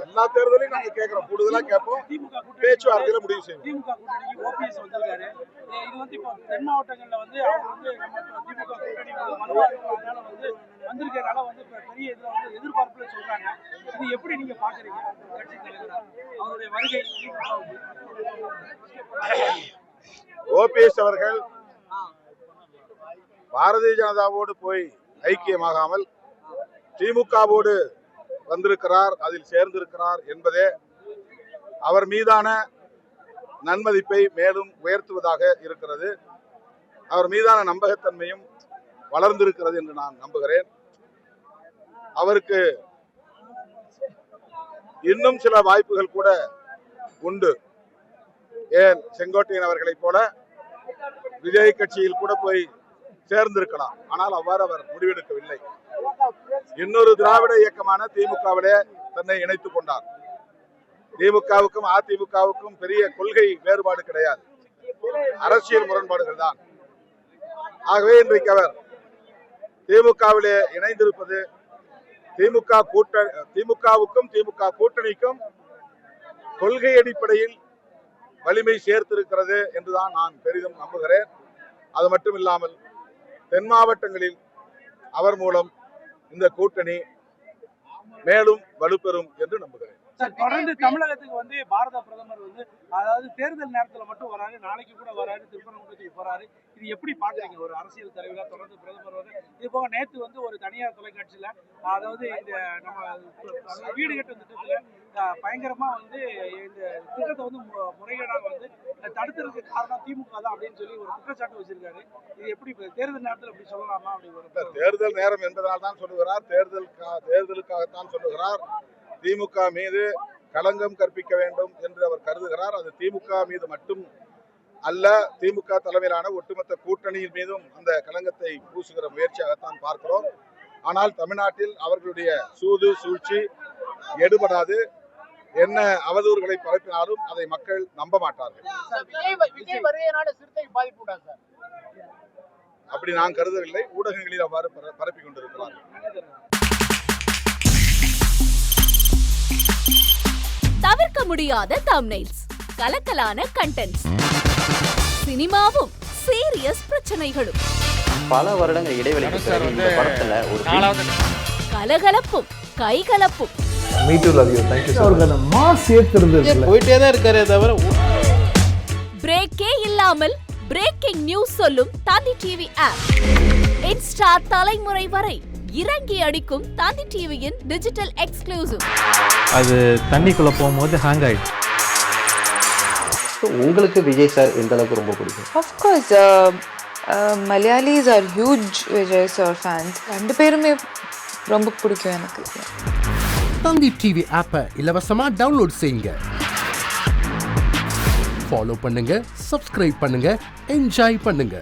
எல்லா தேர்தலையும் நாங்க கேட்கிறோம், கூடுதலா கேட்போம், பேச்சுவார்த்தையில முடிவு செய்வோம். திமுக கூட்டணிக்கு ஓபிஎஸ் வந்திருக்காரு. இது வந்து இப்போ தென் மாவட்டங்கள்ல வந்து அவர் வந்து நம்ம திமுக கூட்டணி வலுவா இருக்கிறதுனால வந்து வந்திருக்கிறதுனால வந்து பெரிய இதுல வந்து எதிர்பார்ப்புல சொல்றாங்க. இது எப்படி நீங்க பாக்குறீங்க கட்சி தலைவரா அவருடைய வருகை? ஓபிஎஸ் அவர்கள் பாரதிய ஜனதாவோடு போய் ஐக்கியமாகாமல் திமுகவோடு வந்திருக்கிறார், அதில் சேர்ந்திருக்கிறார் என்பதே அவர் மீதான நன்மதிப்பை மேலும் உயர்த்துவதாக இருக்கிறது. அவர் மீதான நம்பகத்தன்மையும் வளர்ந்திருக்கிறது என்று நான் நம்புகிறேன். அவருக்கு இன்னும் சில வாய்ப்புகள் கூட உண்டு. ஏன் செங்கோட்டையன் அவர்களைப் போல விஜய் கட்சியில் கூட போய் சேர்ந்திருக்கலாம். ஆனால் அவ்வாறு அவர் முடிவெடுக்கவில்லை. இன்னொரு திராவிட இயக்கமான திமுகவிலே தன்னை இணைத்துக் கொண்டார். திமுகவுக்கும் அதிமுகவுக்கும் பெரிய கொள்கை வேறுபாடு கிடையாது, அரசியல் முரண்பாடுகள் தான். ஆகவே இன்றைக்கு அவர் திமுகவிலே இணைந்திருப்பது திமுகவுக்கும் திமுக கூட்டணிக்கும் கொள்கை அடிப்படையில் வலிமை சேர்த்திருக்கிறது என்றுதான் நான் பெரிதும் நம்புகிறேன். அது மட்டும் இல்லாமல் தென் மாவட்டங்களில் அவர் மூலம் இந்த கூட்டணி மேலும் வலுப்பெறும் என்று நம்புகிறேன். தொடர்ந்து தமிழகத்துக்கு வந்து பாரத பிரதமர் வந்து அதாவது தேர்தல் நேரத்துல மட்டும் வராரு, நாளைக்கு கூட வராரு, திருப்பரங்குன்றத்துக்கு போறாரு. இது எப்படி பாக்குறீங்க ஒரு அரசியல் தலைவரா தொடர்ந்து பிரதமர் வந்து? இது போக நேத்து வந்து ஒரு தனியார் தொலைக்காட்சியில அதாவது இந்த நம்ம வீடு கட்டும் திட்டத்துல பயங்கரமா வந்து இந்த திட்டத்தை வந்து முறைகேடாக வந்து தடுத்துறதுக்கு காரணம் திமுக தான் அப்படின்னு சொல்லி ஒரு குற்றச்சாட்டு வச்சிருக்காரு. இது எப்படி தேர்தல் நேரத்தில் அப்படி சொல்லலாமா? அப்படி தேர்தல் நேரம் என்பதால் தான் சொல்லுகிறார், தேர்தலுக்காகத்தான் சொல்லுகிறார். திமுக மீது களங்கம் கற்பிக்க வேண்டும் என்று அவர் கருதுகிறார். அது திமுக மீது மட்டும் அல்ல, திமுக தலைமையிலான ஒட்டுமொத்த கூட்டணியின் மீதும் அந்த களங்கத்தை பூசுகிற முயற்சியாகத்தான் பார்க்கிறோம். ஆனால் தமிழ்நாட்டில் அவர்களுடைய சூது சூழ்ச்சி எடுபடாது. என்ன அவதூறுகளை பரப்பினாலும் அதை மக்கள் நம்ப மாட்டார்கள். அப்படி நான் கருதவில்லை. ஊடகங்களில் அவ்வாறு பரப்பிக் கொண்டிருக்கிறார்கள். தவிர்க்க முடியாத தம்ப்நெயில்ஸ், கலக்கலான கண்டென்ட்ஸ், சினிமாவும் சீரியஸ் பிரச்சனைகளும், பல வருடங்கள் இடைவெளிக்கு பிறகு இந்த படத்துல ஒரு கலகலப்பும் கைகலப்பும், போயிட்டே தான் இருக்காரே தவிர பிரேக்கே இல்லாமல் பிரேக்கிங் நியூஸ் சொல்லும் தந்தி டிவி ஆப். இன்ஸ்டா தலைமுறை வரை இறங்கி அடிக்கும் தந்தி டிவியின் டிஜிட்டல் எக்ஸ்க்ளூசிவ். அது தண்ணிக்குள்ள போகும்போது ஹேங் ஆயிடுச்சு. உங்களுக்கு விஜய் சார் எந்த அளவுக்கு ரொம்ப பிடிக்கும்? Of course, Malayalis are huge Vijay sir fans. ரெண்டு பேருமே ரொம்ப பிடிக்கும் எனக்கு. தந்தி டிவி ஆப்பை இலவசமா டவுன்லோட் செய்யுங்க, ஃபாலோ பண்ணுங்க, சப்ஸ்கிரைப் பண்ணுங்க, என்ஜாய் பண்ணுங்க.